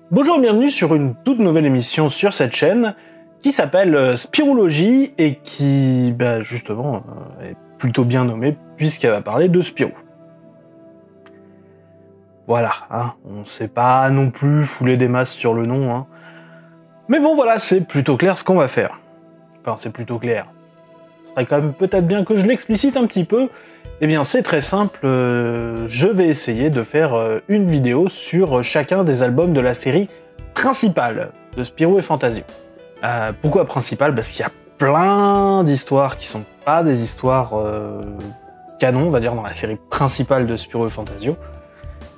Bonjour et bienvenue sur une toute nouvelle émission sur cette chaîne qui s'appelle Spirologie et qui, justement, est plutôt bien nommée puisqu'elle va parler de Spirou. Voilà, hein, on ne sait pas non plus fouler des masses sur le nom, hein. Mais bon voilà, c'est plutôt clair ce qu'on va faire. Enfin, c'est plutôt clair. Ce serait quand même peut-être bien que je l'explicite un petit peu. Eh bien, c'est très simple, je vais essayer de faire une vidéo sur chacun des albums de la série principale de Spirou et Fantasio. Pourquoi principale? Parce qu'il y a plein d'histoires qui sont pas des histoires canon, on va dire, dans la série principale de Spirou et Fantasio.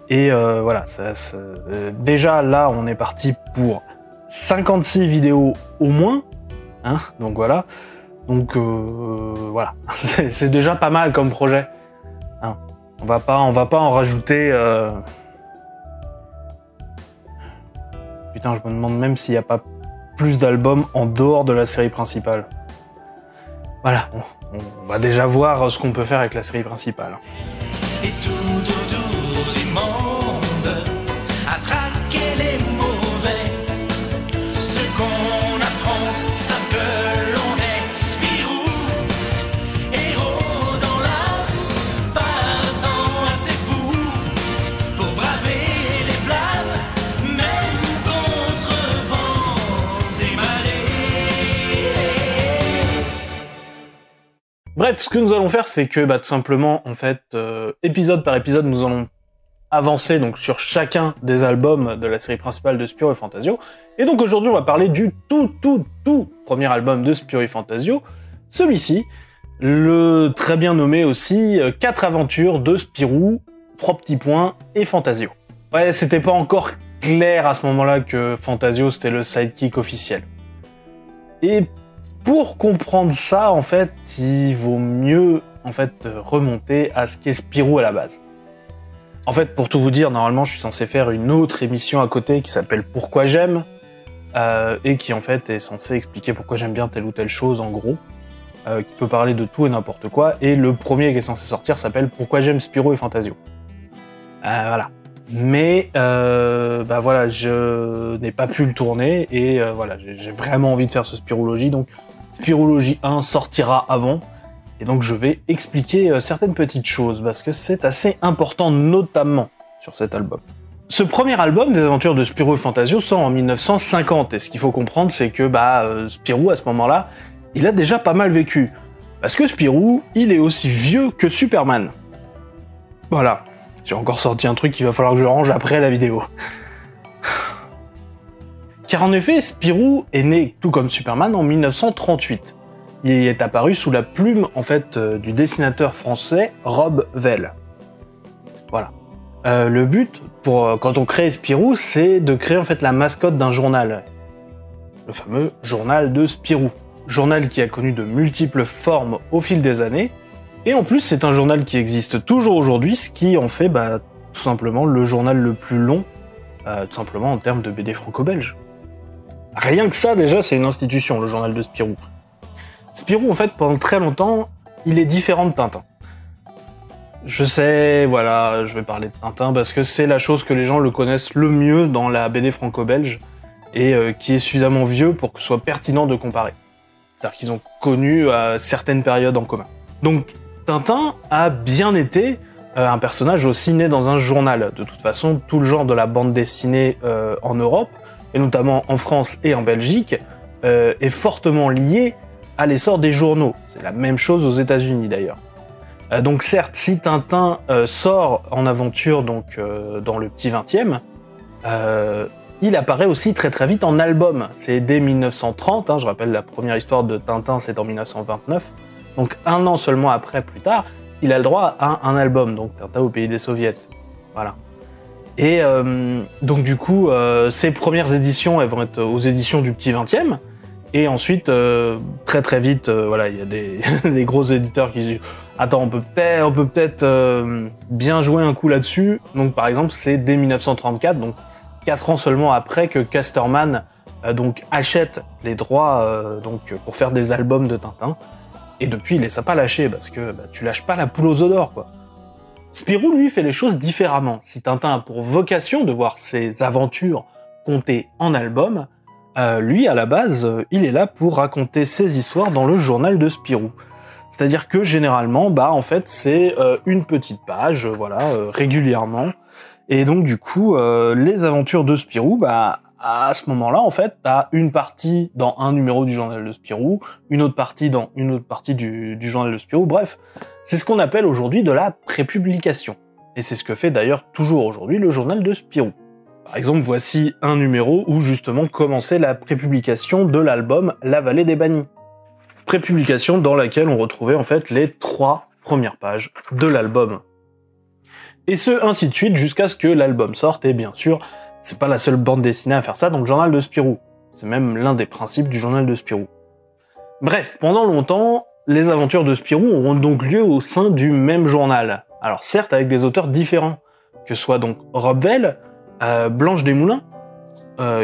Et voilà, déjà là, on est parti pour 56 vidéos au moins, hein, donc voilà. Donc voilà, c'est déjà pas mal comme projet. Hein. On va pas en rajouter. Putain, je me demande même s'il n'y a pas plus d'albums en dehors de la série principale. Voilà, on va déjà voir ce qu'on peut faire avec la série principale. Et tout autour du monde, à traquer les mauvais. Ceux qu'on affronte savent que l'on est Spirou, héros dans l'âme, partant assez fou pour braver les flammes, même contre vents et marées. Bref, ce que nous allons faire, c'est que tout simplement, en fait, épisode par épisode, nous allons avancer donc sur chacun des albums de la série principale de Spirou et Fantasio. Et donc aujourd'hui, on va parler du tout premier album de Spirou et Fantasio, celui-ci, le très bien nommé aussi 4 aventures de Spirou, 3 petits points et Fantasio. Ouais, c'était pas encore clair à ce moment-là que Fantasio c'était le sidekick officiel. Et pour comprendre ça, en fait, il vaut mieux en fait remonter à ce qu'est Spirou à la base. En fait, pour tout vous dire, normalement, je suis censé faire une autre émission à côté qui s'appelle Pourquoi j'aime et qui en fait est censée expliquer pourquoi j'aime bien telle ou telle chose, en gros, qui peut parler de tout et n'importe quoi. Et le premier qui est censé sortir s'appelle Pourquoi j'aime Spirou et Fantasio. Voilà. Mais voilà, je n'ai pas pu le tourner et voilà, j'ai vraiment envie de faire ce Spirologie, donc Spirologie 1 sortira avant. Et donc je vais expliquer certaines petites choses, parce que c'est assez important, notamment sur cet album. Ce premier album des aventures de Spirou et Fantasio sort en 1950, et ce qu'il faut comprendre, c'est que Spirou, à ce moment-là, il a déjà pas mal vécu. Parce que Spirou, il est aussi vieux que Superman. Voilà. J'ai encore sorti un truc qu'il va falloir que je range après la vidéo. Car en effet, Spirou est né, tout comme Superman, en 1938. Il est apparu sous la plume, en fait, du dessinateur français Rob Vell. Voilà. Le but, quand on crée Spirou, c'est de créer en fait la mascotte d'un journal. Le fameux journal de Spirou. Journal qui a connu de multiples formes au fil des années. Et en plus, c'est un journal qui existe toujours aujourd'hui, ce qui en fait tout simplement le journal le plus long, tout simplement en termes de BD franco-belge. Rien que ça, déjà, c'est une institution, le journal de Spirou. Spirou, en fait, pendant très longtemps, il est différent de Tintin. Je sais, voilà, je vais parler de Tintin parce que c'est la chose que les gens le connaissent le mieux dans la BD franco-belge et qui est suffisamment vieux pour que ce soit pertinent de comparer. C'est-à-dire qu'ils ont connu certaines périodes en commun. Donc, Tintin a bien été un personnage aussi né dans un journal. De toute façon, tout le genre de la bande dessinée en Europe, et notamment en France et en Belgique, est fortement lié à l'essor des journaux. C'est la même chose aux États-Unis d'ailleurs. Donc certes, si Tintin sort en aventure donc dans le petit 20e, il apparaît aussi très très vite en album. C'est dès 1930, hein, je rappelle la première histoire de Tintin c'est en 1929, donc un an seulement après, plus tard, il a le droit à un album, donc Tintin au pays des soviets. Voilà. Et donc du coup, ces premières éditions, elles vont être aux éditions du petit 20e, et ensuite, très très vite, voilà, il y a des gros éditeurs qui disent « Attends, on peut peut-être bien jouer un coup là-dessus ». Donc par exemple, c'est dès 1934, donc 4 ans seulement après que Casterman donc achète les droits donc pour faire des albums de Tintin. Et depuis, il les a pas lâchés, parce que tu lâches pas la poule aux œufs d'or, quoi. Spirou, lui, fait les choses différemment. Si Tintin a pour vocation de voir ses aventures compter en album, lui, à la base, il est là pour raconter ses histoires dans le journal de Spirou. C'est-à-dire que généralement, en fait, c'est une petite page, régulièrement. Et donc, du coup, les aventures de Spirou, à ce moment-là, en fait, t'as une partie dans un numéro du journal de Spirou, une autre partie dans une autre partie du journal de Spirou. Bref, c'est ce qu'on appelle aujourd'hui de la prépublication. Et c'est ce que fait d'ailleurs toujours aujourd'hui le journal de Spirou. Par exemple, voici un numéro où justement commençait la prépublication de l'album La Vallée des Bannis. Prépublication dans laquelle on retrouvait en fait les 3 premières pages de l'album. Et ce, ainsi de suite, jusqu'à ce que l'album sorte, et bien sûr, c'est pas la seule bande dessinée à faire ça dans le journal de Spirou. C'est même l'un des principes du journal de Spirou. Bref, pendant longtemps, les aventures de Spirou auront donc lieu au sein du même journal. Alors certes, avec des auteurs différents, que ce soit donc Rob Vell, Blanche Desmoulins,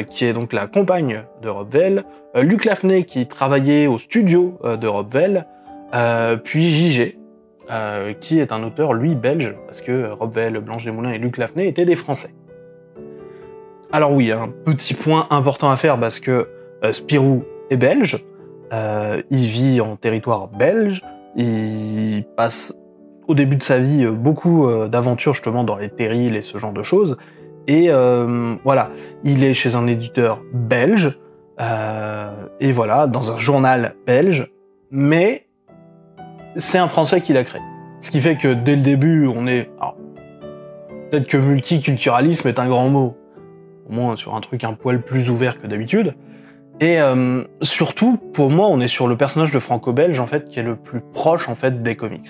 qui est donc la compagne de Rob Vell, Luc Lafnay, qui travaillait au studio de Rob Vell, puis JG, qui est un auteur, lui, belge, parce que Rob Vell, Blanche Desmoulins et Luc Lafnay étaient des Français. Alors oui, un petit point important à faire, parce que Spirou est belge, il vit en territoire belge, il passe au début de sa vie beaucoup d'aventures justement dans les terrils et ce genre de choses, et voilà, il est chez un éditeur belge, et voilà, dans un journal belge, mais c'est un Français qui l'a créé. Ce qui fait que dès le début, on est... Alors, peut-être que multiculturalisme est un grand mot, au moins sur un truc un poil plus ouvert que d'habitude, et surtout, pour moi, on est sur le personnage de franco-belge, en fait, qui est le plus proche, en fait, des comics.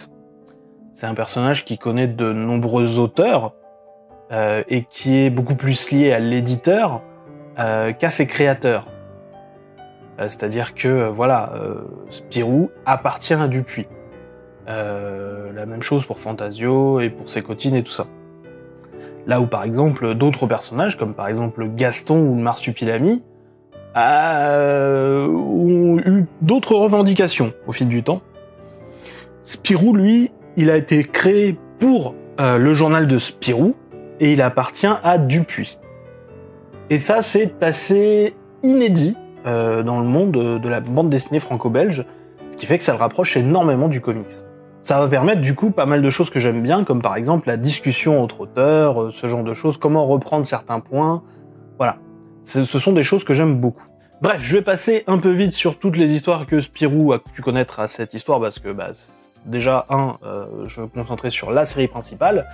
C'est un personnage qui connaît de nombreux auteurs, et qui est beaucoup plus lié à l'éditeur qu'à ses créateurs. C'est-à-dire que, Spirou appartient à Dupuis. La même chose pour Fantasio et pour Sécotine et tout ça. Là où, par exemple, d'autres personnages, comme par exemple Gaston ou le Marsupilami, ont eu d'autres revendications au fil du temps. Spirou, lui, il a été créé pour le journal de Spirou, et il appartient à Dupuis. Et ça, c'est assez inédit dans le monde de la bande dessinée franco-belge, ce qui fait que ça le rapproche énormément du comics. Ça va permettre du coup pas mal de choses que j'aime bien, comme par exemple la discussion entre auteurs, ce genre de choses, comment reprendre certains points, voilà. Ce sont des choses que j'aime beaucoup. Bref, je vais passer un peu vite sur toutes les histoires que Spirou a pu connaître à cette histoire, parce que déjà, je vais me concentrer sur la série principale,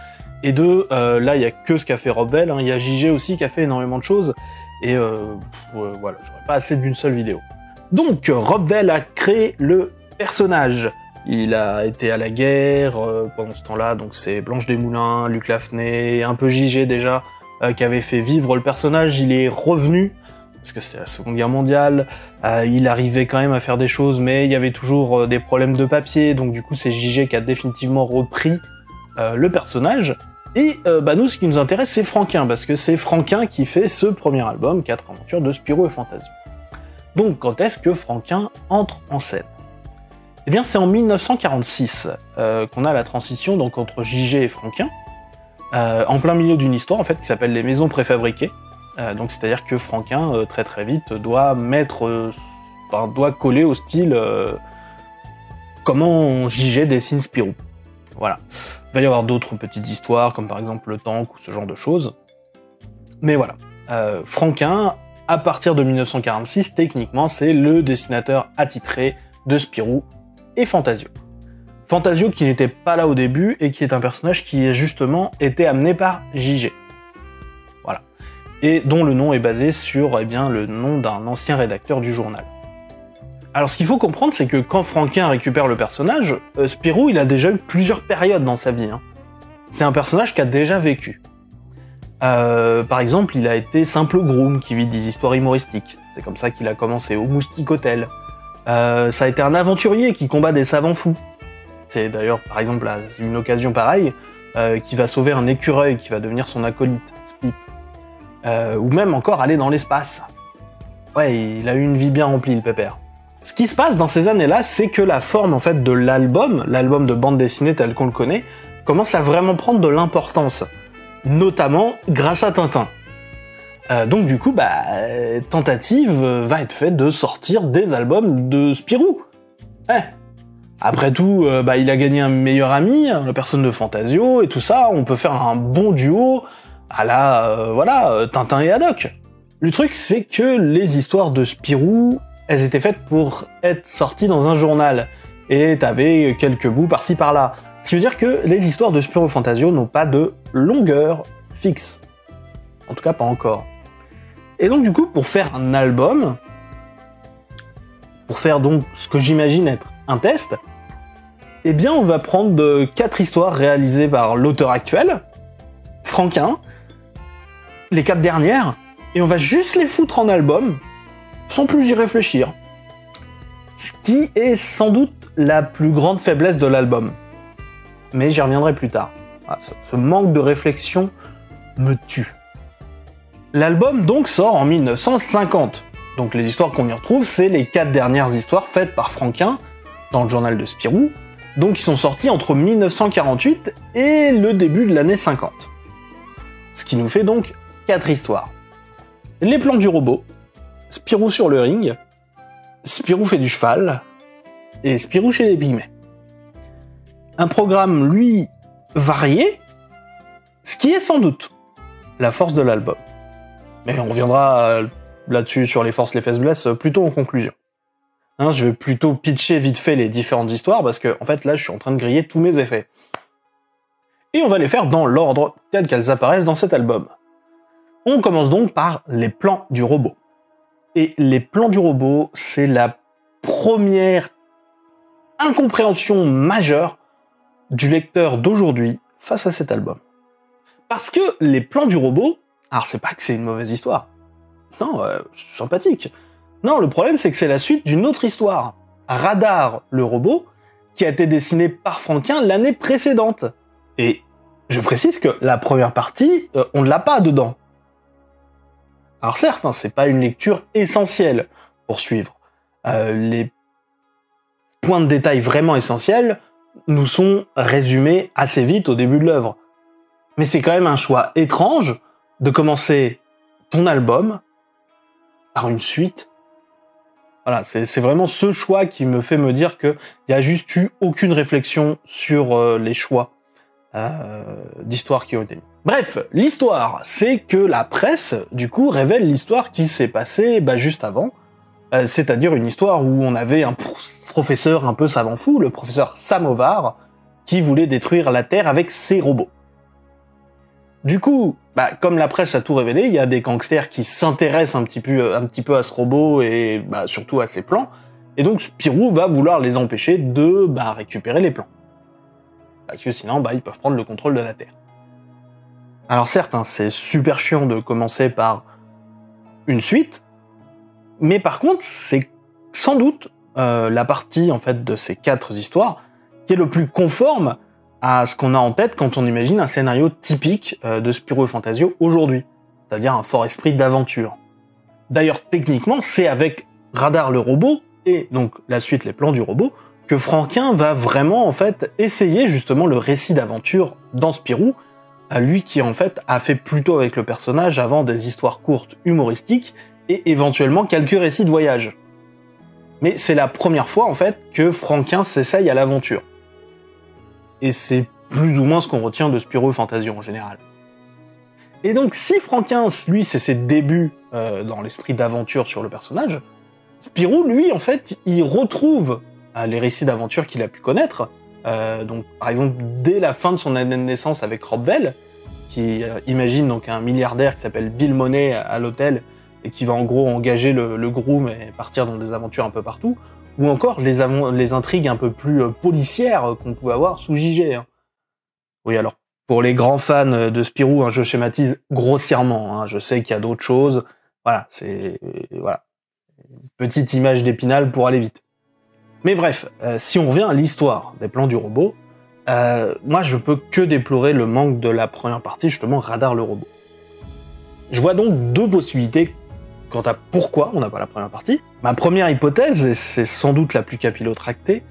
et deux, là, il n'y a que ce qu'a fait Rob Vell, il y a JG aussi qui a fait énormément de choses, et voilà, j'aurais pas assez d'une seule vidéo. Donc, Rob Vell a créé le personnage. Il a été à la guerre pendant ce temps-là, donc c'est Blanche Desmoulins, Luc Lafnay, un peu JG déjà, qui avait fait vivre le personnage. Il est revenu, parce que c'était la Seconde Guerre mondiale, il arrivait quand même à faire des choses, mais il y avait toujours des problèmes de papier, donc du coup c'est JG qui a définitivement repris le personnage. Et nous, ce qui nous intéresse, c'est Franquin, parce que c'est Franquin qui fait ce premier album, 4 aventures de Spirou et Fantasio. Donc quand est-ce que Franquin entre en scène? Eh bien c'est en 1946 qu'on a la transition donc, entre JG et Franquin, en plein milieu d'une histoire en fait qui s'appelle Les Maisons Préfabriquées. Donc c'est-à-dire que Franquin, très très vite, doit doit coller au style comment JG dessine Spirou. Voilà. Il va y avoir d'autres petites histoires, comme par exemple le Tank ou ce genre de choses. Mais voilà. Franquin, à partir de 1946, techniquement, c'est le dessinateur attitré de Spirou et Fantasio. Fantasio qui n'était pas là au début et qui est un personnage qui a justement été amené par JG. Voilà. Et dont le nom est basé sur le nom d'un ancien rédacteur du journal. Alors ce qu'il faut comprendre, c'est que quand Franquin récupère le personnage, Spirou il a déjà eu plusieurs périodes dans sa vie. C'est un personnage qui a déjà vécu. Par exemple, il a été simple groom qui vit des histoires humoristiques. C'est comme ça qu'il a commencé au Moustique Hotel. Ça a été un aventurier qui combat des savants fous. C'est d'ailleurs, par exemple, à une occasion pareille, qui va sauver un écureuil qui va devenir son acolyte, Spip. Ou même encore aller dans l'espace. Ouais, il a eu une vie bien remplie, le pépère. Ce qui se passe dans ces années-là, c'est que la forme en fait de l'album de bande dessinée tel qu'on le connaît, commence à vraiment prendre de l'importance. Notamment grâce à Tintin. Donc du coup, tentative va être faite de sortir des albums de Spirou. Ouais. Après tout, il a gagné un meilleur ami, la personne de Fantasio, et tout ça, on peut faire un bon duo à la, Tintin et Haddock. Le truc, c'est que les histoires de Spirou, elles étaient faites pour être sorties dans un journal, et t'avais quelques bouts par-ci par-là. Ce qui veut dire que les histoires de Spirou Fantasio n'ont pas de longueur fixe. En tout cas, pas encore. Et donc du coup, pour faire un album, pour faire donc ce que j'imagine être un test, eh bien on va prendre 4 histoires réalisées par l'auteur actuel, Franquin, les 4 dernières, et on va juste les foutre en album, sans plus y réfléchir. Ce qui est sans doute la plus grande faiblesse de l'album. Mais j'y reviendrai plus tard. Ce manque de réflexion me tue. L'album donc sort en 1950. Donc les histoires qu'on y retrouve, c'est les 4 dernières histoires faites par Franquin dans le journal de Spirou. Donc ils sont sortis entre 1948 et le début de l'année 50. Ce qui nous fait donc 4 histoires. Les plans du robot, Spirou sur le ring, Spirou fait du cheval, et Spirou chez les pygmées. Un programme, lui, varié, ce qui est sans doute la force de l'album. Mais on reviendra là-dessus sur les forces, les faiblesses, plutôt en conclusion. Je vais plutôt pitcher vite fait les différentes histoires, parce que en fait là je suis en train de griller tous mes effets. Et on va les faire dans l'ordre tel qu'elles apparaissent dans cet album. On commence donc par les plans du robot. Et les plans du robot, c'est la première incompréhension majeure du lecteur d'aujourd'hui face à cet album. Parce que les plans du robot, alors c'est pas que c'est une mauvaise histoire. Non, c'est sympathique. Non, le problème c'est que c'est la suite d'une autre histoire. Radar, le robot, qui a été dessiné par Franquin l'année précédente. Et je précise que la première partie, on ne l'a pas dedans. Alors certes, c'est pas une lecture essentielle pour suivre. Les points de détail vraiment essentiels nous sont résumés assez vite au début de l'œuvre. Mais c'est quand même un choix étrange de commencer ton album par une suite. Voilà, c'est vraiment ce choix qui me fait me dire qu'il n'y a juste eu aucune réflexion sur les choix d'histoire qui ont été mis. Bref, l'histoire, c'est que la presse, du coup, révèle l'histoire qui s'est passée juste avant, c'est-à-dire une histoire où on avait un professeur un peu savant fou, le professeur Samovar, qui voulait détruire la Terre avec ses robots. Du coup, comme la presse a tout révélé, il y a des gangsters qui s'intéressent un petit peu à ce robot et surtout à ses plans, et donc Spirou va vouloir les empêcher de récupérer les plans. Parce que sinon, ils peuvent prendre le contrôle de la Terre. Alors certes, c'est super chiant de commencer par une suite, mais par contre, c'est sans doute la partie en fait de ces 4 histoires qui est le plus conforme à ce qu'on a en tête quand on imagine un scénario typique de Spirou et Fantasio aujourd'hui, c'est-à-dire un fort esprit d'aventure. D'ailleurs, techniquement, c'est avec Radar le robot, et donc la suite Les plans du robot, que Franquin va vraiment en fait essayer justement le récit d'aventure dans Spirou, lui qui en fait a fait plutôt avec le personnage avant des histoires courtes humoristiques et éventuellement quelques récits de voyage. Mais c'est la première fois en fait que Franquin s'essaye à l'aventure. Et c'est plus ou moins ce qu'on retient de Spirou et Fantasio en général. Et donc si Franquin, lui, c'est ses débuts dans l'esprit d'aventure sur le personnage, Spirou, lui, en fait, il retrouve les récits d'aventure qu'il a pu connaître. Donc, par exemple, dès la fin de son année de naissance avec Rob Vell, qui imagine donc un milliardaire qui s'appelle Bill Money à l'hôtel et qui va en gros engager le groom et partir dans des aventures un peu partout, ou encore les intrigues un peu plus policières qu'on pouvait avoir sous JG. Oui, alors, pour les grands fans de Spirou, je schématise grossièrement, je sais qu'il y a d'autres choses, voilà, c'est... voilà. Petite image d'Épinal pour aller vite. Mais bref, si on revient à l'histoire des plans du robot, moi je peux que déplorer le manque de la première partie, justement Radar le robot. Je vois donc 2 possibilités quant à pourquoi on n'a pas la première partie. Ma première hypothèse, et c'est sans doute la plus capillotractée,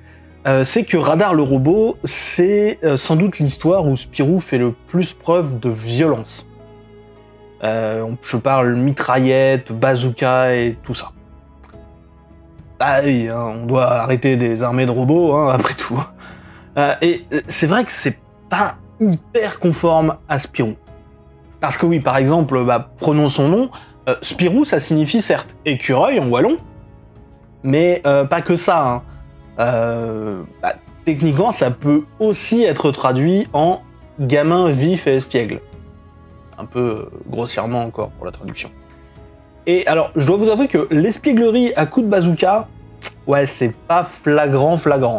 c'est que Radar le robot, c'est sans doute l'histoire où Spirou fait le plus preuve de violence. Je parle mitraillette, bazooka et tout ça. Ah oui, hein, on doit arrêter des armées de robots, hein, après tout. Et c'est vrai que c'est pas hyper conforme à Spirou. Parce que oui, par exemple, prenons son nom, Spirou, ça signifie certes écureuil en wallon, mais pas que ça. Hein. Techniquement, ça peut aussi être traduit en gamin vif et espiègle. Un peu grossièrement encore pour la traduction. Et alors, je dois vous avouer que l'espièglerie à coups de bazooka, ouais, c'est pas flagrant.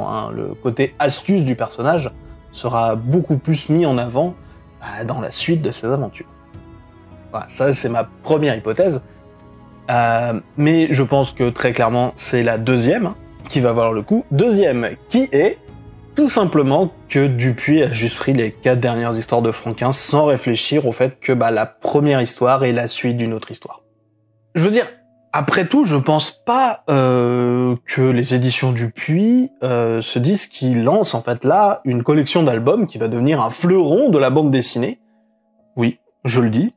Hein. Le côté astuce du personnage sera beaucoup plus mis en avant dans la suite de ses aventures. Voilà, ça, c'est ma première hypothèse. Mais je pense que très clairement, c'est la deuxième qui va valoir le coup. Deuxième, qui est tout simplement que Dupuis a juste pris les 4 dernières histoires de Franquin sans réfléchir au fait que la première histoire est la suite d'une autre histoire. Je veux dire, après tout, je pense pas que les éditions Dupuis se disent qu'ils lancent en fait là une collection d'albums qui va devenir un fleuron de la bande dessinée. Oui, je le dis.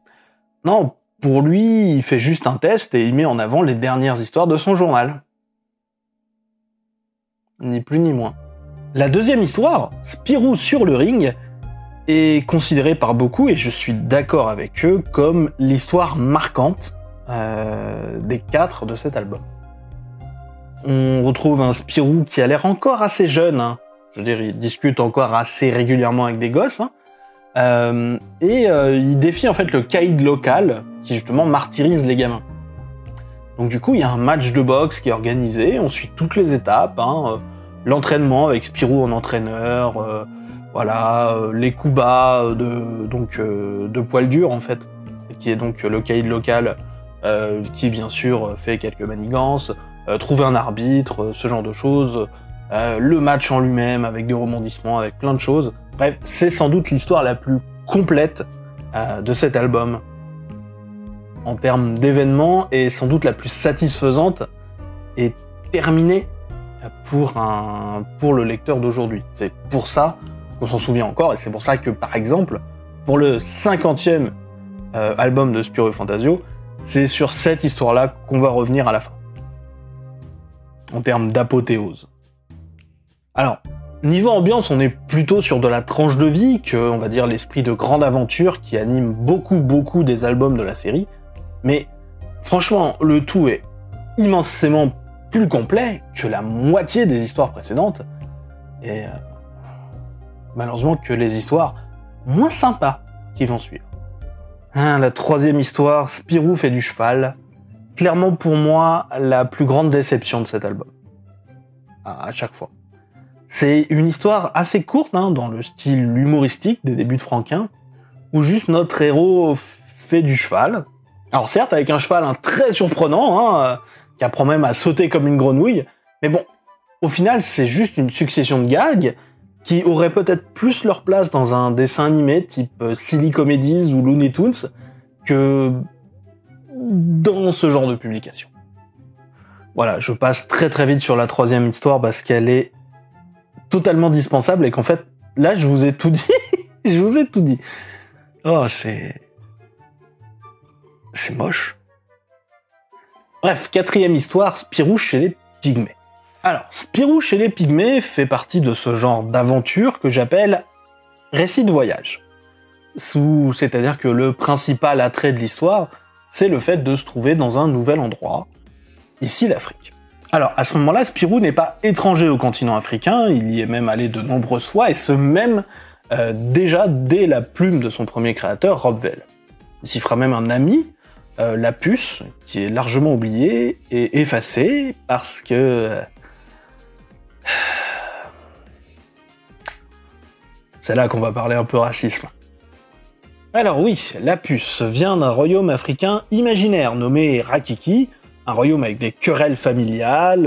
Non, pour lui, il fait juste un test et il met en avant les dernières histoires de son journal. Ni plus ni moins. La deuxième histoire, Spirou sur le ring, est considérée par beaucoup, et je suis d'accord avec eux, comme l'histoire marquante des 4 de cet album. On retrouve un Spirou qui a l'air encore assez jeune, hein. Je veux dire, il discute encore assez régulièrement avec des gosses, hein. Il défie en fait le caïd local qui justement martyrise les gamins. Donc du coup, il y a un match de boxe qui est organisé, on suit toutes les étapes, hein, l'entraînement avec Spirou en entraîneur, les coups bas de poil dur en fait, qui est donc le caïd local qui bien sûr fait quelques manigances, trouver un arbitre, ce genre de choses, le match en lui-même avec des rebondissements, avec plein de choses. Bref, c'est sans doute l'histoire la plus complète de cet album en termes d'événements et sans doute la plus satisfaisante et terminée pour le lecteur d'aujourd'hui. C'est pour ça qu'on s'en souvient encore et c'est pour ça que, par exemple, pour le 50e album de Spirou et Fantasio, c'est sur cette histoire-là qu'on va revenir à la fin. En termes d'apothéose. Alors, niveau ambiance, on est plutôt sur de la tranche de vie que, on va dire, l'esprit de grande aventure qui anime beaucoup des albums de la série. Mais franchement, le tout est immensément plus complet que la moitié des histoires précédentes. Et malheureusement que les histoires moins sympas qui vont suivre. La troisième histoire, Spirou fait du cheval. Clairement pour moi, la plus grande déception de cet album. À chaque fois. C'est une histoire assez courte, hein, dans le style humoristique des débuts de Franquin, où juste notre héros fait du cheval. Alors certes, avec un cheval très surprenant, hein, qui apprend même à sauter comme une grenouille, mais bon, au final, c'est juste une succession de gags qui auraient peut-être plus leur place dans un dessin animé type Silly Comedies ou Looney Tunes que dans ce genre de publication. Voilà, je passe très vite sur la troisième histoire parce qu'elle est totalement dispensable et qu'en fait, là, je vous ai tout dit. Je vous ai tout dit. Oh, c'est moche. Bref, quatrième histoire, Spirou chez les Pygmées. Alors, Spirou chez les Pygmées fait partie de ce genre d'aventure que j'appelle récit de voyage. C'est-à-dire que le principal attrait de l'histoire, c'est le fait de se trouver dans un nouvel endroit, ici l'Afrique. Alors, à ce moment-là, Spirou n'est pas étranger au continent africain, il y est même allé de nombreuses fois, et ce même déjà dès la plume de son premier créateur, Rob Vell. Il s'y fera même un ami, la puce, qui est largement oublié et effacé parce que... c'est là qu'on va parler un peu racisme. Alors oui, la puce vient d'un royaume africain imaginaire nommé Rakiki, un royaume avec des querelles familiales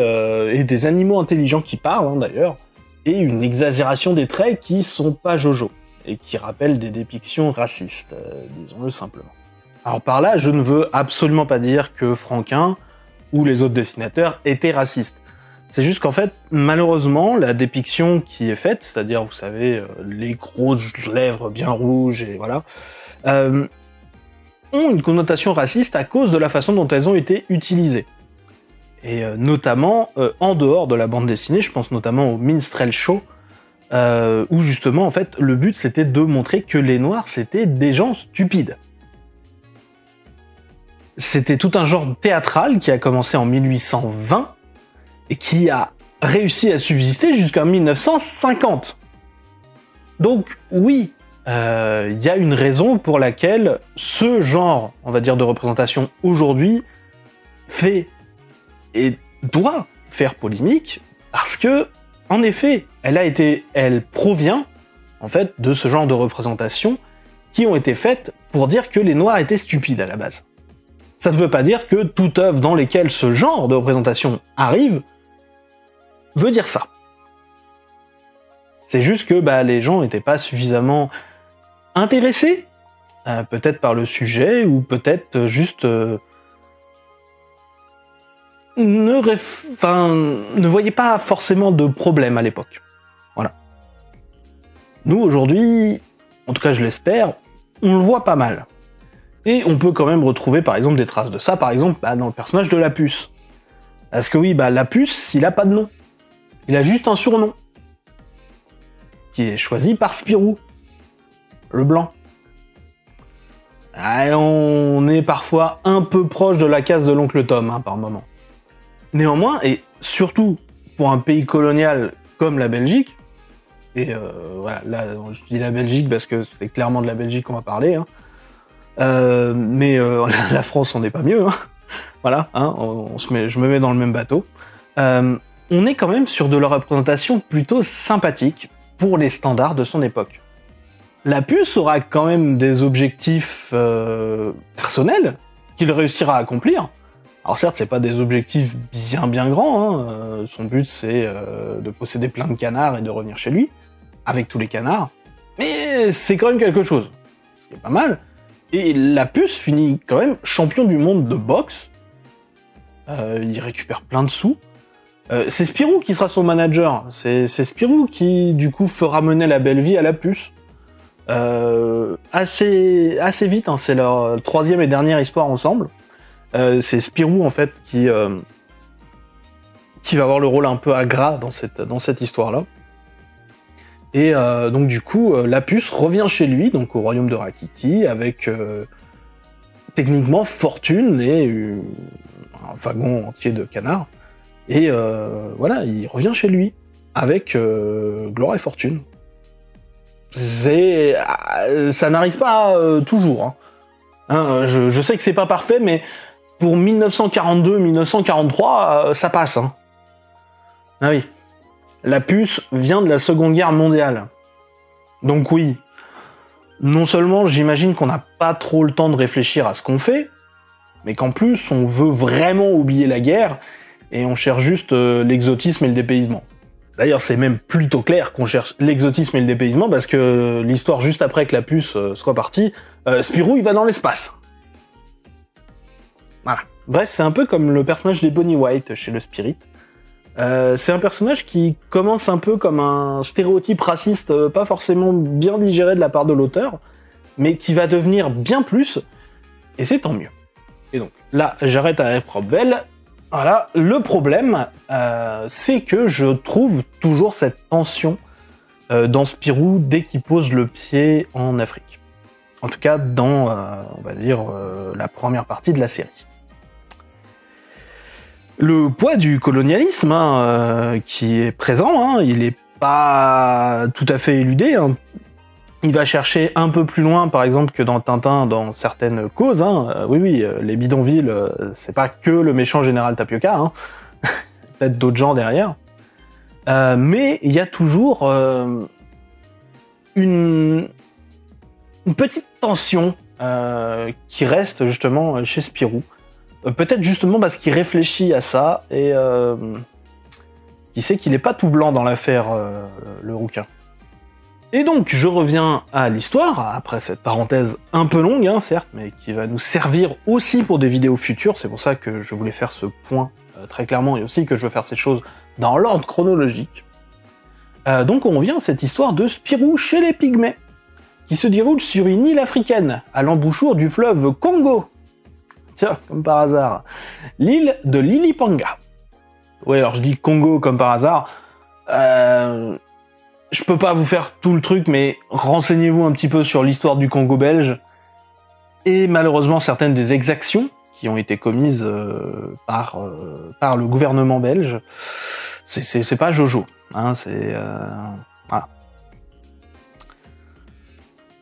et des animaux intelligents qui parlent, hein, d'ailleurs, et une exagération des traits qui sont pas jojo, et qui rappellent des dépictions racistes, disons-le simplement. Alors par là, je ne veux absolument pas dire que Franquin ou les autres dessinateurs étaient racistes. C'est juste qu'en fait, malheureusement, la dépiction qui est faite, c'est-à-dire, vous savez, les grosses lèvres bien rouges, et voilà, ont une connotation raciste à cause de la façon dont elles ont été utilisées. Et notamment en dehors de la bande dessinée, je pense notamment au Minstrel Show, où justement en fait le but c'était de montrer que les Noirs c'était des gens stupides. C'était tout un genre théâtral qui a commencé en 1820 et qui a réussi à subsister jusqu'en 1950. Donc oui, il y a une raison pour laquelle ce genre, on va dire, de représentation aujourd'hui fait et doit faire polémique, parce que, en effet, elle provient, en fait, de ce genre de représentations qui ont été faites pour dire que les Noirs étaient stupides à la base. Ça ne veut pas dire que toute œuvre dans laquelle ce genre de représentation arrive veut dire ça. C'est juste que les gens n'étaient pas suffisamment intéressés, peut-être par le sujet, ou peut-être juste ne voyaient pas forcément de problème à l'époque. Voilà. Nous, aujourd'hui, en tout cas je l'espère, on le voit pas mal. Et on peut quand même retrouver par exemple des traces de ça, par exemple dans le personnage de Lapuce. Parce que oui, Lapuce, il a pas de nom. Il a juste un surnom. Qui est choisi par Spirou. Le blanc. On est parfois un peu proche de la case de l'oncle Tom, par moment. Néanmoins, et surtout pour un pays colonial comme la Belgique, et voilà, là je dis la Belgique parce que c'est clairement de la Belgique qu'on va parler, mais la France on n'est pas mieux, voilà, je me mets dans le même bateau. On est quand même sur de la représentation plutôt sympathique pour les standards de son époque. Lapuce aura quand même des objectifs personnels qu'il réussira à accomplir. Alors certes, c'est pas des objectifs bien grands, son but c'est de posséder plein de canards et de revenir chez lui, avec tous les canards, mais c'est quand même quelque chose, ce qui est pas mal. Et Lapuce finit quand même champion du monde de boxe, il récupère plein de sous. C'est Spirou qui sera son manager, c'est Spirou qui du coup fera mener la belle vie à Lapuce. Assez vite, c'est leur troisième et dernière histoire ensemble. C'est Spirou en fait qui va avoir le rôle un peu agrat dans cette histoire-là. Et donc du coup, Lapuce revient chez lui, donc au royaume de Rakiki, avec techniquement fortune et un wagon entier de canards. Et voilà, il revient chez lui avec gloire et fortune. Ça n'arrive pas toujours. Je sais que c'est pas parfait, mais pour 1942-1943, ça passe. Ah oui. Lapuce vient de la Seconde Guerre mondiale. Donc oui, non seulement j'imagine qu'on n'a pas trop le temps de réfléchir à ce qu'on fait, mais qu'en plus on veut vraiment oublier la guerre, et on cherche juste l'exotisme et le dépaysement. D'ailleurs, c'est même plutôt clair qu'on cherche l'exotisme et le dépaysement, parce que l'histoire juste après que Lapuce soit parti, Spirou il va dans l'espace. Voilà. Bref, c'est un peu comme le personnage des Bonnie White chez le Spirit. C'est un personnage qui commence un peu comme un stéréotype raciste pas forcément bien digéré de la part de l'auteur, mais qui va devenir bien plus, et c'est tant mieux. Et donc, là, j'arrête à Propvel. Voilà, le problème, c'est que je trouve toujours cette tension dans Spirou dès qu'il pose le pied en Afrique. En tout cas, dans, on va dire, la première partie de la série. Le poids du colonialisme qui est présent, il n'est pas tout à fait éludé. Il va chercher un peu plus loin, par exemple, que dans Tintin, dans certaines causes. Oui, les bidonvilles, c'est pas que le méchant général Tapioca, peut-être d'autres gens derrière. Mais il y a toujours une petite tension qui reste justement chez Spirou. Peut-être justement parce qu'il réfléchit à ça et qu'il sait qu'il n'est pas tout blanc dans l'affaire, le rouquin. Et donc, je reviens à l'histoire, après cette parenthèse un peu longue, certes, mais qui va nous servir aussi pour des vidéos futures, c'est pour ça que je voulais faire ce point très clairement, et aussi que je veux faire ces choses dans l'ordre chronologique. Donc on revient à cette histoire de Spirou chez les Pygmées. qui se déroule sur une île africaine, à l'embouchure du fleuve Congo. Tiens, comme par hasard. L'île de Lilipanga. Oui, alors je dis Congo comme par hasard. Je peux pas vous faire tout le truc, mais renseignez-vous un petit peu sur l'histoire du Congo belge. Et malheureusement, certaines des exactions qui ont été commises par le gouvernement belge, c'est pas Jojo. Hein, voilà.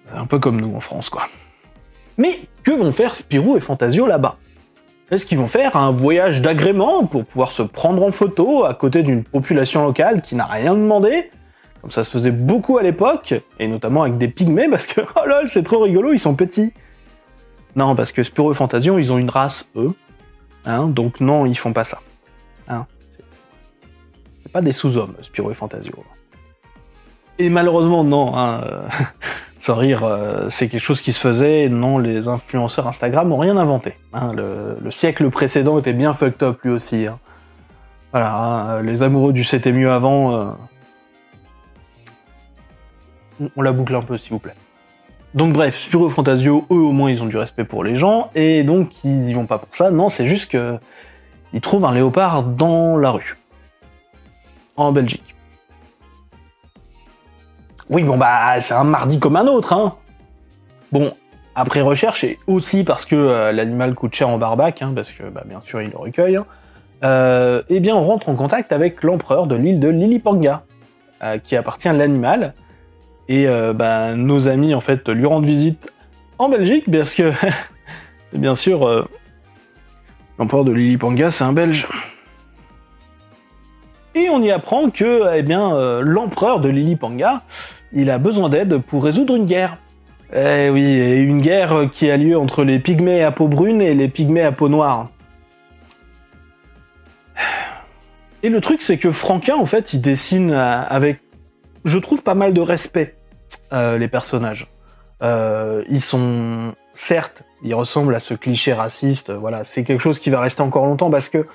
C'est un peu comme nous en France, quoi. Mais que vont faire Spirou et Fantasio là-bas? Est-ce qu'ils vont faire un voyage d'agrément pour pouvoir se prendre en photo à côté d'une population locale qui n'a rien demandé? Comme ça se faisait beaucoup à l'époque, et notamment avec des pygmées, parce que, oh lol, c'est trop rigolo, ils sont petits. Non, parce que Spirou et Fantasio, ils ont une race, eux. Hein, donc non, ils font pas ça. Hein, c'est pas des sous-hommes, Spirou et Fantasio. Et malheureusement, non. Hein, sans rire, c'est quelque chose qui se faisait, non, les influenceurs Instagram n'ont rien inventé. Hein, le siècle précédent était bien fucked up, lui aussi. Hein. Voilà, hein, les amoureux du c'était mieux avant... on la boucle un peu, s'il vous plaît. Donc bref, Spirou et Fantasio, eux au moins ils ont du respect pour les gens, et donc ils y vont pas pour ça, non, c'est juste que ils trouvent un léopard dans la rue. En Belgique. Oui, bon bah, c'est un mardi comme un autre, hein. Bon, après recherche, et aussi parce que l'animal coûte cher en barbac, hein, parce que, bah, bien sûr, il le recueille, hein, eh bien, on rentre en contact avec l'empereur de l'île de Lilipanga, qui appartient à l'animal, et bah, nos amis, en fait, lui rendent visite en Belgique, parce que, bien sûr, l'empereur de Lilipanga, c'est un Belge. Et on y apprend que, eh bien, l'empereur de Lilipanga, il a besoin d'aide pour résoudre une guerre. Eh oui, et une guerre qui a lieu entre les pygmées à peau brune et les pygmées à peau noire. Et le truc, c'est que Franquin, en fait, il dessine avec, je trouve, pas mal de respect, les personnages. Ils sont... Certes, ils ressemblent à ce cliché raciste, voilà, c'est quelque chose qui va rester encore longtemps, parce que...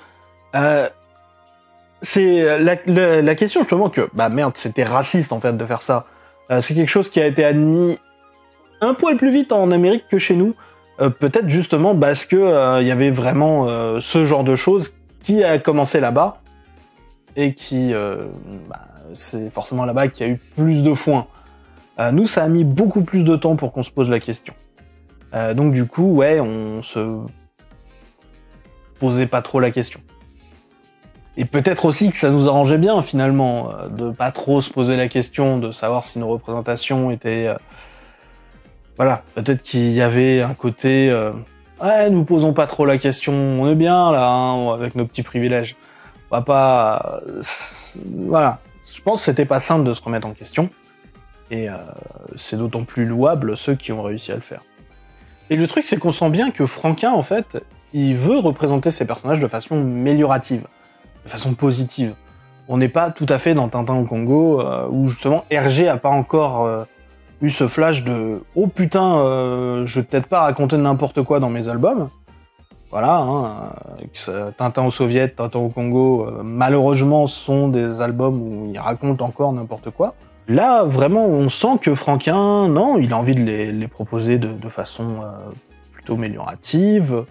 c'est la question, justement, que... Bah merde, c'était raciste, en fait, de faire ça. C'est quelque chose qui a été admis un poil plus vite en Amérique que chez nous. Peut-être, justement, parce que y avait vraiment ce genre de choses qui a commencé là-bas, et qui... bah, c'est forcément là-bas qu'il y a eu plus de foin. Nous, ça a mis beaucoup plus de temps pour qu'on se pose la question. Donc du coup, ouais, on se posait pas trop la question. Et peut-être aussi que ça nous arrangeait bien, finalement, de pas trop se poser la question, de savoir si nos représentations étaient... Voilà, peut-être qu'il y avait un côté... ouais, nous posons pas trop la question, on est bien, là, hein, avec nos petits privilèges. On va pas... voilà. Je pense que c'était pas simple de se remettre en question. Et c'est d'autant plus louable ceux qui ont réussi à le faire. Et le truc, c'est qu'on sent bien que Franquin, en fait, il veut représenter ses personnages de façon améliorative, de façon positive. On n'est pas tout à fait dans Tintin au Congo, où justement Hergé a pas encore eu ce flash de « Oh putain, je vais peut-être pas raconter n'importe quoi dans mes albums ». Voilà, hein, Tintin au Soviet, Tintin au Congo, malheureusement, sont des albums où il raconte encore n'importe quoi. Là, vraiment, on sent que Franquin, non, il a envie de les proposer de façon plutôt améliorative.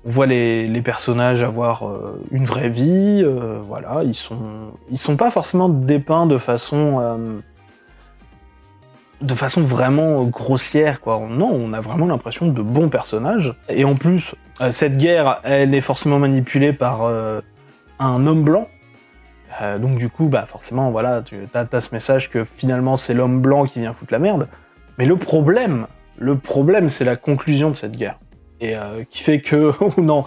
On voit les personnages avoir une vraie vie, voilà, ils sont pas forcément dépeints de façon vraiment grossière, quoi. Non, on a vraiment l'impression de bons personnages. Et en plus, cette guerre, elle est forcément manipulée par un homme blanc. Donc du coup, bah forcément, voilà, t'as ce message que finalement c'est l'homme blanc qui vient foutre la merde. Mais le problème, c'est la conclusion de cette guerre. Et qui fait que, oh non,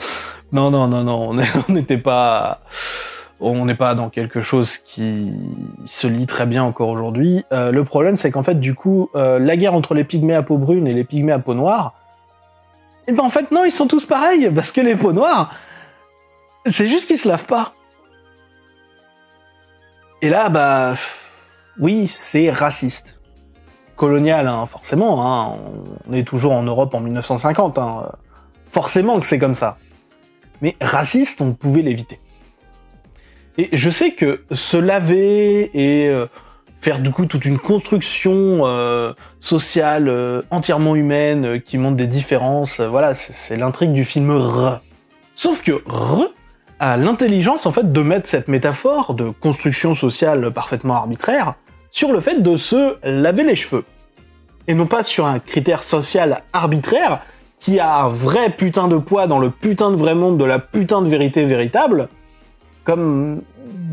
on n'est pas dans quelque chose qui se lit très bien encore aujourd'hui. Le problème, c'est qu'en fait, du coup, la guerre entre les pygmées à peau brune et les pygmées à peau noire, et ben en fait, non, ils sont tous pareils, parce que les peaux noires, c'est juste qu'ils se lavent pas. Et là, bah, oui, c'est raciste. Colonial, hein, forcément, hein, on est toujours en Europe en 1950, hein, forcément que c'est comme ça. Mais raciste, on pouvait l'éviter. Et je sais que se laver et faire du coup toute une construction sociale entièrement humaine qui montre des différences. Voilà, c'est l'intrigue du film R. Sauf que R a l'intelligence en fait de mettre cette métaphore de construction sociale parfaitement arbitraire sur le fait de se laver les cheveux. Et non pas sur un critère social arbitraire qui a un vrai putain de poids dans le putain de vrai monde de la putain de vérité véritable, comme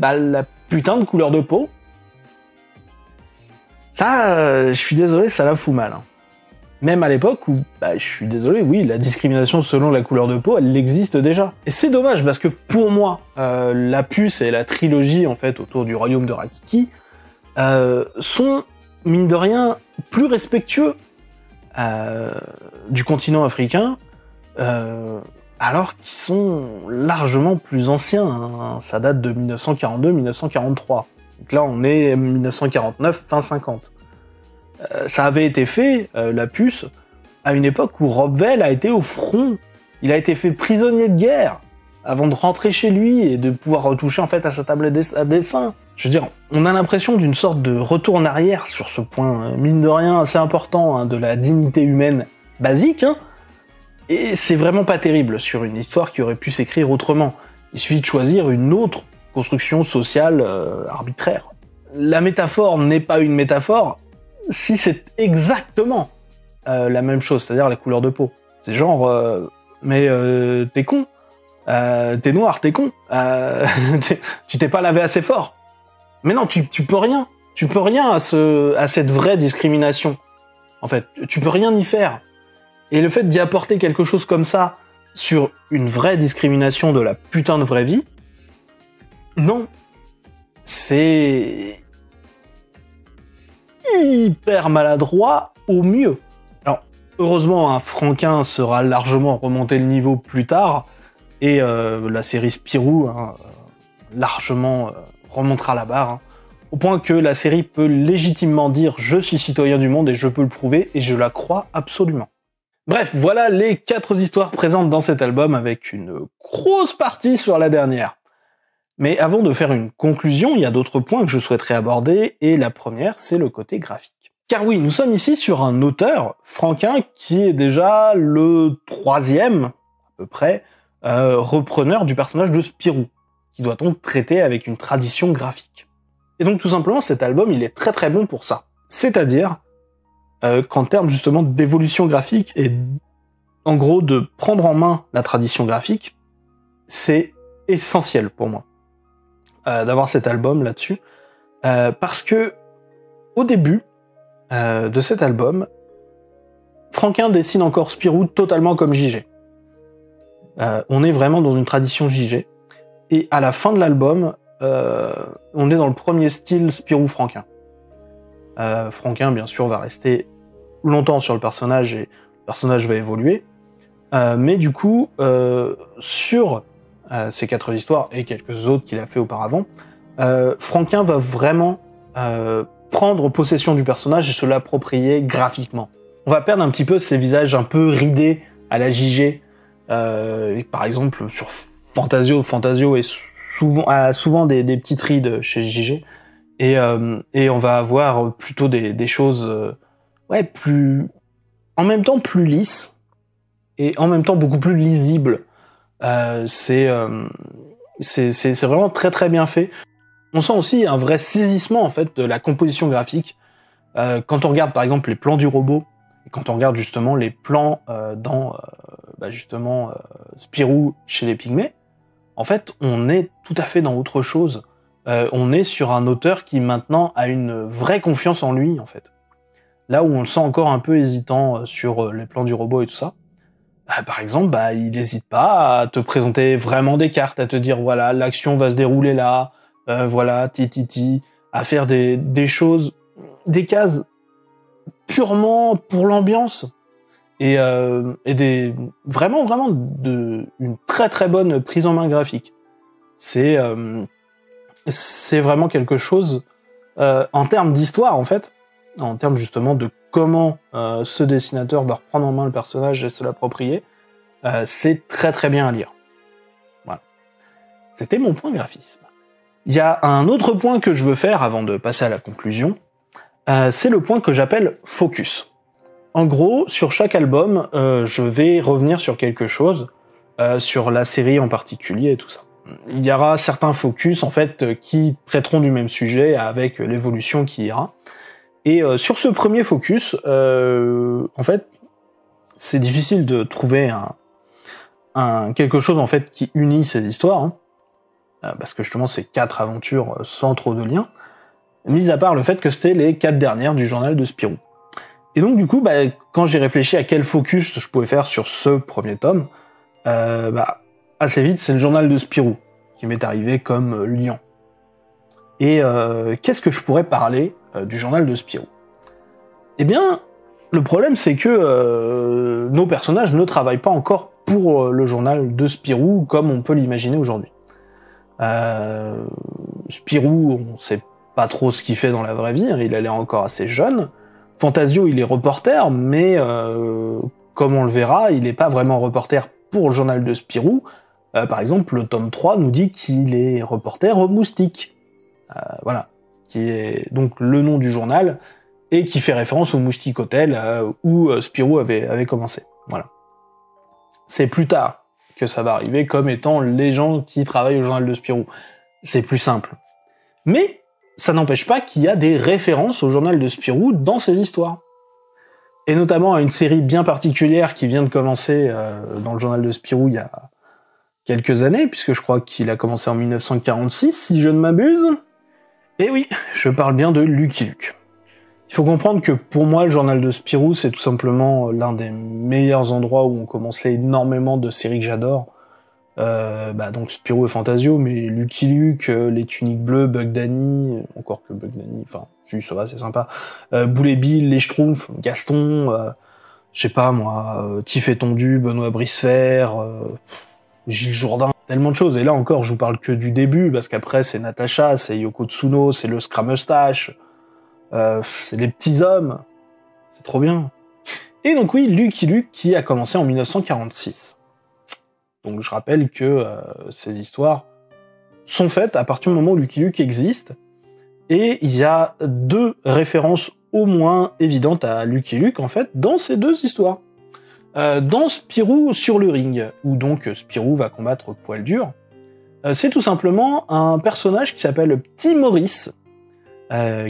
la putain de couleur de peau. Ça, je suis désolé, ça la fout mal. Hein. Même à l'époque où, je suis désolé, oui, la discrimination selon la couleur de peau, elle existe déjà. Et c'est dommage, parce que pour moi, la puce et la trilogie, en fait, autour du royaume de Rakiki, sont, mine de rien, plus respectueux du continent africain, alors qu'ils sont largement plus anciens. Hein. Ça date de 1942-1943. Donc là, on est 1949, fin 50. Ça avait été fait, la puce, à une époque où Rob Vell a été au front. Il a été fait prisonnier de guerre avant de rentrer chez lui et de pouvoir retoucher en fait à sa table à dessin. Je veux dire, on a l'impression d'une sorte de retour en arrière sur ce point, mine de rien, assez important, hein, de la dignité humaine basique, hein, et c'est vraiment pas terrible sur une histoire qui aurait pu s'écrire autrement. Il suffit de choisir une autre construction sociale arbitraire. La métaphore n'est pas une métaphore si c'est exactement la même chose, c'est-à-dire la couleur de peau. C'est genre, t'es con, t'es noir, t'es con, tu t'es pas lavé assez fort. Mais non, tu peux rien. Tu peux rien à cette vraie discrimination. En fait, tu peux rien y faire. Et le fait d'y apporter quelque chose comme ça sur une vraie discrimination de la putain de vraie vie, non. C'est hyper maladroit au mieux. Alors, heureusement, un Franquin sera largement remonté le niveau plus tard, et la série Spirou, hein, largement remontera la barre, hein, au point que la série peut légitimement dire « Je suis citoyen du monde et je peux le prouver » et je la crois absolument. Bref, voilà les 4 histoires présentes dans cet album, avec une grosse partie sur la dernière. Mais avant de faire une conclusion, il y a d'autres points que je souhaiterais aborder, et la première, c'est le côté graphique. Car oui, nous sommes ici sur un auteur, Franquin, qui est déjà le 3e, à peu près, repreneur du personnage de Spirou, qui doit donc traiter avec une tradition graphique. Et donc tout simplement, cet album, il est très très bon pour ça. C'est-à-dire qu'en termes justement d'évolution graphique, et en gros de prendre en main la tradition graphique, c'est essentiel pour moi d'avoir cet album là-dessus, parce que au début de cet album, Franquin dessine encore Spirou totalement comme JG. On est vraiment dans une tradition JG, et à la fin de l'album, on est dans le premier style Spirou-Franquin. Franquin, bien sûr, va rester longtemps sur le personnage, et le personnage va évoluer, mais du coup, sur ces 4 histoires, et quelques autres qu'il a fait auparavant, Franquin va vraiment prendre possession du personnage et se l'approprier graphiquement. On va perdre un petit peu ces visages un peu ridés à la JG, par exemple sur Fantasio est souvent des petites rides chez JG, et on va avoir plutôt des choses plus, en même temps plus lisses, et en même temps beaucoup plus lisibles. C'est vraiment très très bien fait. On sent aussi un vrai saisissement en fait de la composition graphique. Quand on regarde par exemple les plans du robot, et quand on regarde justement les plans dans justement Spirou chez les Pygmées, en fait on est tout à fait dans autre chose. On est sur un auteur qui maintenant a une vraie confiance en lui en fait. Là où on le sent encore un peu hésitant sur les plans du robot et tout ça, par exemple, il n'hésite pas à te présenter vraiment des cartes, à te dire voilà, l'action va se dérouler là, voilà, à faire des choses, des cases purement pour l'ambiance, et vraiment une très très bonne prise en main graphique. C'est vraiment quelque chose en termes d'histoire en fait, en termes justement de comment ce dessinateur va reprendre en main le personnage et se l'approprier, c'est très très bien à lire. Voilà. C'était mon point graphisme. Il y a un autre point que je veux faire avant de passer à la conclusion, c'est le point que j'appelle focus. En gros, sur chaque album, je vais revenir sur quelque chose, sur la série en particulier et tout ça. Il y aura certains focus en fait qui traiteront du même sujet avec l'évolution qui ira. Et sur ce premier focus, en fait, c'est difficile de trouver quelque chose en fait qui unit ces histoires, hein, parce que justement c'est 4 aventures sans trop de liens, mis à part le fait que c'était les 4 dernières du journal de Spirou. Et donc du coup, quand j'ai réfléchi à quel focus je pouvais faire sur ce premier tome, assez vite c'est le journal de Spirou qui m'est arrivé comme lion. Et qu'est-ce que je pourrais parler du journal de Spirou? Eh bien, le problème c'est que nos personnages ne travaillent pas encore pour le journal de Spirou comme on peut l'imaginer aujourd'hui. Spirou, on sait pas trop ce qu'il fait dans la vraie vie, hein, il a l'air encore assez jeune. Fantasio, il est reporter, mais comme on le verra, il n'est pas vraiment reporter pour le journal de Spirou. Par exemple, le tome 3 nous dit qu'il est reporter au Moustique. Voilà, qui est donc le nom du journal, et qui fait référence au Moustique Hotel où Spirou avait commencé. Voilà. C'est plus tard que ça va arriver comme étant les gens qui travaillent au journal de Spirou. C'est plus simple. Mais ça n'empêche pas qu'il y a des références au journal de Spirou dans ces histoires. Et notamment à une série bien particulière qui vient de commencer dans le journal de Spirou il y a quelques années, puisque je crois qu'il a commencé en 1946, si je ne m'abuse. Et oui, je parle bien de Lucky Luke. Il faut comprendre que pour moi, le journal de Spirou, c'est tout simplement l'un des meilleurs endroits où on commençait énormément de séries que j'adore. Donc Spirou et Fantasio, mais Lucky Luke, les Tuniques Bleues, Bug Danny, encore que Bug Danny, enfin, si, ça va, c'est sympa. Boulet Bill, les Schtroumpfs, Gaston, je sais pas moi, Tiff et Tondu, Benoît Bricefer, Gilles Jourdain, tellement de choses. Et là encore, je vous parle que du début, parce qu'après, c'est Natacha, c'est Yoko Tsuno, c'est le Scramustache, c'est les petits hommes, c'est trop bien. Et donc oui, Lucky Luke qui a commencé en 1946. Donc je rappelle que ces histoires sont faites à partir du moment où Lucky Luke existe, et il y a 2 références au moins évidentes à Lucky Luke en fait dans ces 2 histoires. Dans Spirou sur le ring, où donc Spirou va combattre Poil Dur, c'est tout simplement un personnage qui s'appelle Petit Maurice,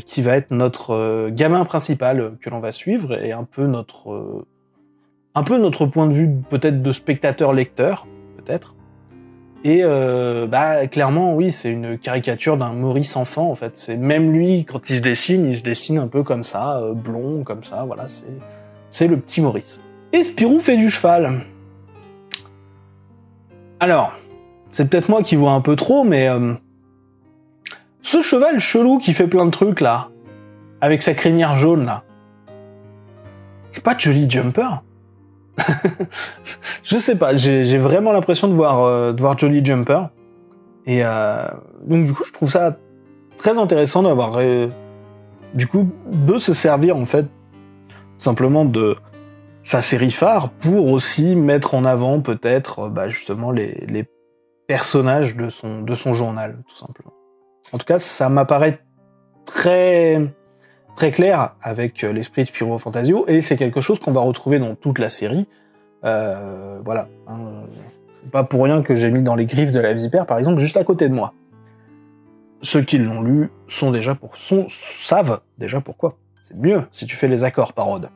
qui va être notre gamin principal que l'on va suivre, et un peu notre point de vue peut-être de spectateur-lecteur, peut-être. Et clairement, oui, c'est une caricature d'un Maurice enfant, en fait. C'est même lui, quand il se dessine un peu comme ça, blond, comme ça, voilà, c'est le petit Maurice. Et Spirou fait du cheval. Alors, c'est peut-être moi qui vois un peu trop, mais ce cheval chelou qui fait plein de trucs, là, avec sa crinière jaune, là, c'est pas Jolly Jumper? Je sais pas, j'ai vraiment l'impression de voir Jolly Jumper. Et donc du coup, je trouve ça très intéressant d'avoir du coup de se servir en fait simplement de sa série phare pour aussi mettre en avant peut-être justement les personnages de son journal, tout simplement. En tout cas, ça m'apparaît très très clair avec l'esprit de Spirou Fantasio, et c'est quelque chose qu'on va retrouver dans toute la série. Voilà. C'est pas pour rien que j'ai mis dans les griffes de la vipère, par exemple, juste à côté de moi. Ceux qui l'ont lu savent déjà pourquoi. C'est mieux si tu fais les accords, parode.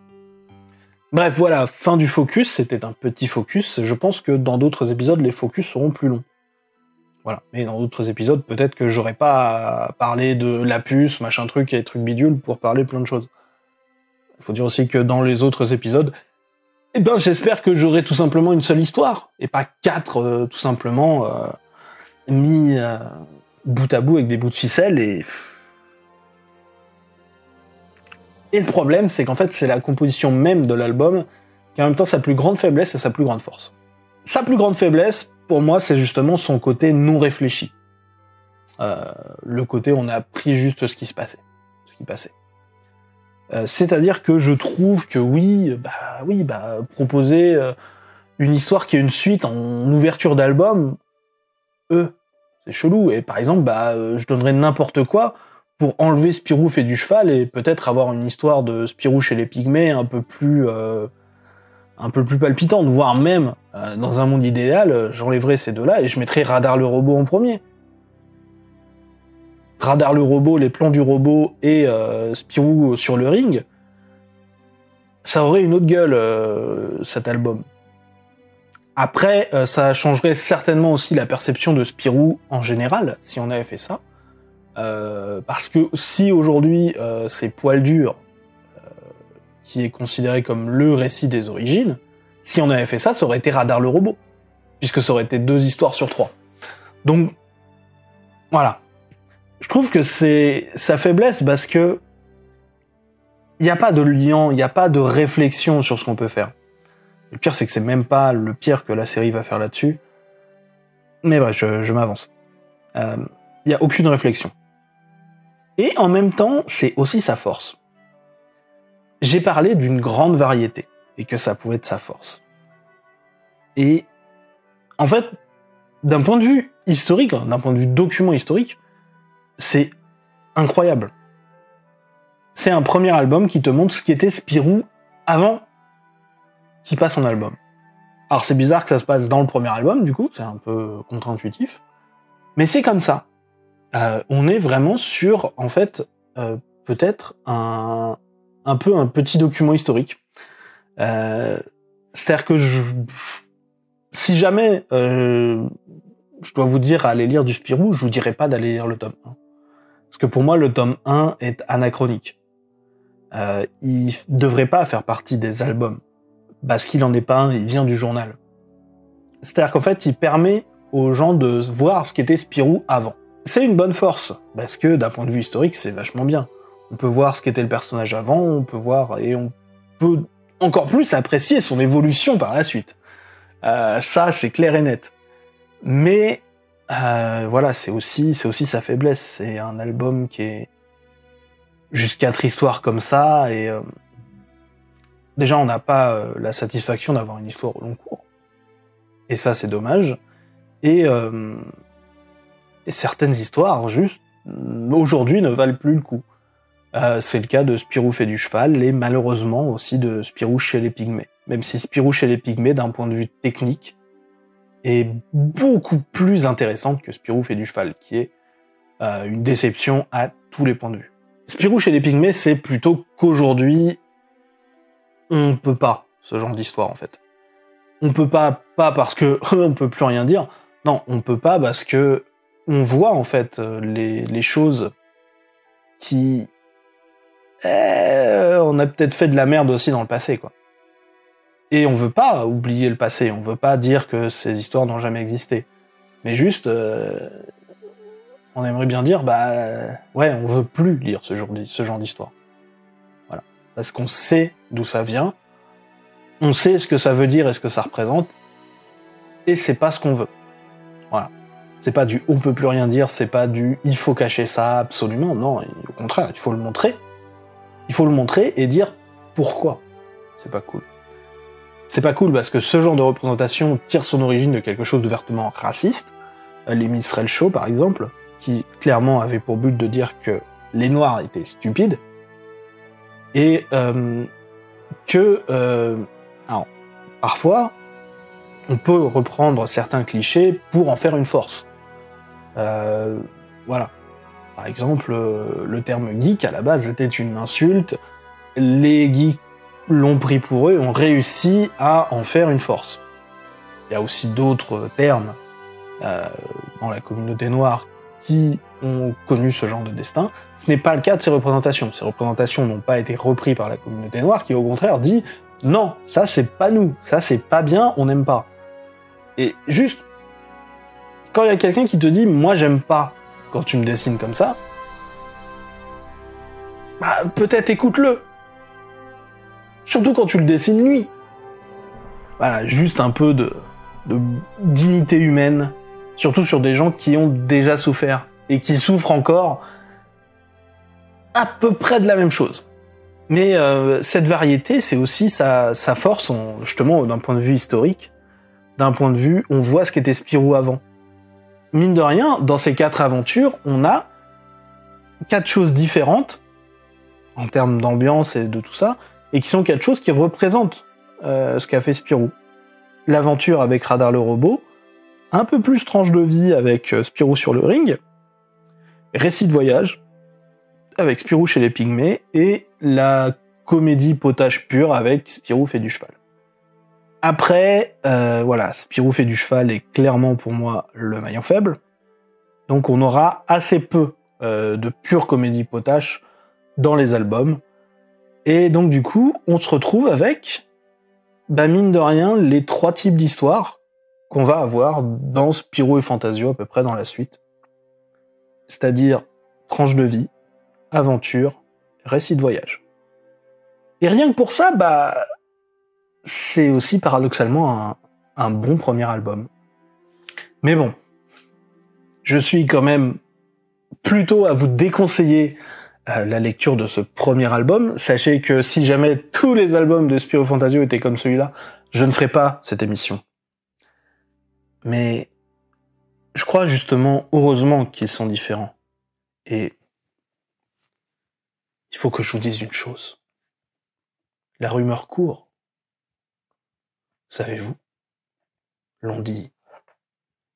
Bref, voilà, fin du focus, c'était un petit focus. Je pense que dans d'autres épisodes, les focus seront plus longs. Voilà. Mais dans d'autres épisodes, peut-être que j'aurais pas parlé de la puce, machin truc et truc bidule pour parler plein de choses. Il faut dire aussi que dans les autres épisodes, j'espère que j'aurai tout simplement une seule histoire, et pas 4, tout simplement, mis bout à bout avec des bouts de ficelle, et le problème, c'est qu'en fait, c'est la composition même de l'album qui est en même temps sa plus grande faiblesse et sa plus grande force. Sa plus grande faiblesse, pour moi, c'est justement son côté non réfléchi. Le côté on a appris juste ce qui passait. C'est-à-dire que je trouve que proposer une histoire qui est une suite en ouverture d'album, C'est chelou. Et par exemple, je donnerais n'importe quoi pour enlever Spirou fait du cheval et peut-être avoir une histoire de Spirou chez les Pygmées un peu plus palpitante, voire même, dans un monde idéal, j'enlèverais ces deux-là et je mettrais Radar le robot en premier. Radar le robot, les plans du robot et Spirou sur le ring, ça aurait une autre gueule, cet album. Après, ça changerait certainement aussi la perception de Spirou en général, si on avait fait ça. Parce que si aujourd'hui c'est Poil dur qui est considéré comme le récit des origines, si on avait fait ça, ça aurait été Radar le robot, puisque ça aurait été 2 histoires sur 3. Donc, voilà. Je trouve que c'est sa faiblesse parce que il n'y a pas de lien, il n'y a pas de réflexion sur ce qu'on peut faire. Le pire, c'est que c'est même pas le pire que la série va faire là-dessus. Mais bref, je m'avance. Il n'y a aucune réflexion. Et en même temps, c'est aussi sa force. J'ai parlé d'une grande variété, et que ça pouvait être sa force. Et en fait, d'un point de vue historique, d'un point de vue document historique, c'est incroyable. C'est un premier album qui te montre ce qu'était Spirou avant qu'il passe en album. Alors c'est bizarre que ça se passe dans le premier album, du coup, c'est un peu contre-intuitif, mais c'est comme ça. On est vraiment sur, en fait, peut-être un petit document historique. C'est-à-dire que si jamais je dois vous dire à aller lire du Spirou, je vous dirais pas d'aller lire le tome 1. Parce que pour moi, le tome 1 est anachronique. Il devrait pas faire partie des albums. Parce qu'il en est pas un, il vient du journal. C'est-à-dire qu'en fait, il permet aux gens de voir ce qu'était Spirou avant. C'est une bonne force, parce que d'un point de vue historique, c'est vachement bien. On peut voir ce qu'était le personnage avant, on peut voir, et on peut encore plus apprécier son évolution par la suite. Ça, c'est clair et net. Mais voilà, c'est aussi sa faiblesse. C'est un album qui est juste 4 histoires comme ça, et déjà, on n'a pas la satisfaction d'avoir une histoire au long cours. Et ça, c'est dommage. Et certaines histoires, juste, aujourd'hui, ne valent plus le coup. C'est le cas de Spirou fait du cheval, et malheureusement aussi de Spirou chez les Pygmées. Même si Spirou chez les Pygmées, d'un point de vue technique, est beaucoup plus intéressante que Spirou fait du cheval, qui est une déception à tous les points de vue. Spirou chez les Pygmées, c'est plutôt qu'aujourd'hui, on peut pas, ce genre d'histoire, en fait. On peut pas parce que on peut plus rien dire. Non, on peut pas parce que on voit, en fait, les choses qui... on a peut-être fait de la merde aussi dans le passé, quoi. Et on veut pas oublier le passé, on veut pas dire que ces histoires n'ont jamais existé. Mais juste, on aimerait bien dire, ouais, on veut plus lire ce genre d'histoire. Voilà. Parce qu'on sait d'où ça vient, on sait ce que ça veut dire et ce que ça représente, et c'est pas ce qu'on veut. Voilà. C'est pas du on peut plus rien dire, c'est pas du il faut cacher ça absolument, non, au contraire, il faut le montrer. Il faut le montrer et dire pourquoi. C'est pas cool. C'est pas cool parce que ce genre de représentation tire son origine de quelque chose d'ouvertement raciste. Les Minstrel Show, par exemple, qui clairement avait pour but de dire que les Noirs étaient stupides, et alors, parfois, on peut reprendre certains clichés pour en faire une force. Voilà. Par exemple, le terme geek, à la base, était une insulte. Les geeks l'ont pris pour eux et ont réussi à en faire une force. Il y a aussi d'autres termes dans la communauté noire qui ont connu ce genre de destin. Ce n'est pas le cas de ces représentations. Ces représentations n'ont pas été reprises par la communauté noire qui, au contraire, dit « Non, ça c'est pas nous, ça c'est pas bien, on n'aime pas. » Et juste, quand il y a quelqu'un qui te dit « Moi j'aime pas quand tu me dessines comme ça », peut-être écoute-le. Surtout quand tu le dessines lui. Voilà, juste un peu de dignité humaine, surtout sur des gens qui ont déjà souffert et qui souffrent encore à peu près de la même chose. Mais cette variété, c'est aussi sa force, justement, d'un point de vue historique, d'un point de vue, on voit ce qu'était Spirou avant. mine de rien, dans ces 4 aventures, on a 4 choses différentes, en termes d'ambiance et de tout ça, et qui sont 4 choses qui représentent ce qu'a fait Spirou. L'aventure avec Radar le robot, un peu plus tranche de vie avec Spirou sur le ring, récit de voyage avec Spirou chez les Pygmées, et la comédie potage pure avec Spirou fait du cheval. Après, voilà, Spirou fait du cheval est clairement pour moi le maillon faible, donc on aura assez peu de pure comédie potache dans les albums, et donc du coup, on se retrouve avec, mine de rien, les 3 types d'histoires qu'on va avoir dans Spirou et Fantasio à peu près dans la suite. C'est-à-dire tranche de vie, aventure, récit de voyage. Et rien que pour ça, c'est aussi paradoxalement un bon premier album. Mais bon, je suis quand même plutôt à vous déconseiller la lecture de ce premier album. Sachez que si jamais tous les albums de Spirou Fantasio étaient comme celui-là, je ne ferais pas cette émission. Mais je crois justement, heureusement qu'ils sont différents. Et il faut que je vous dise une chose. La rumeur court. Savez-vous, l'on dit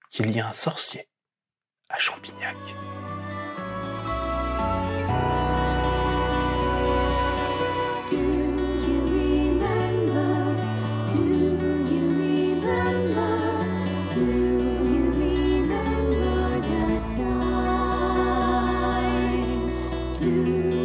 qu'il y a un sorcier à Champignac. Do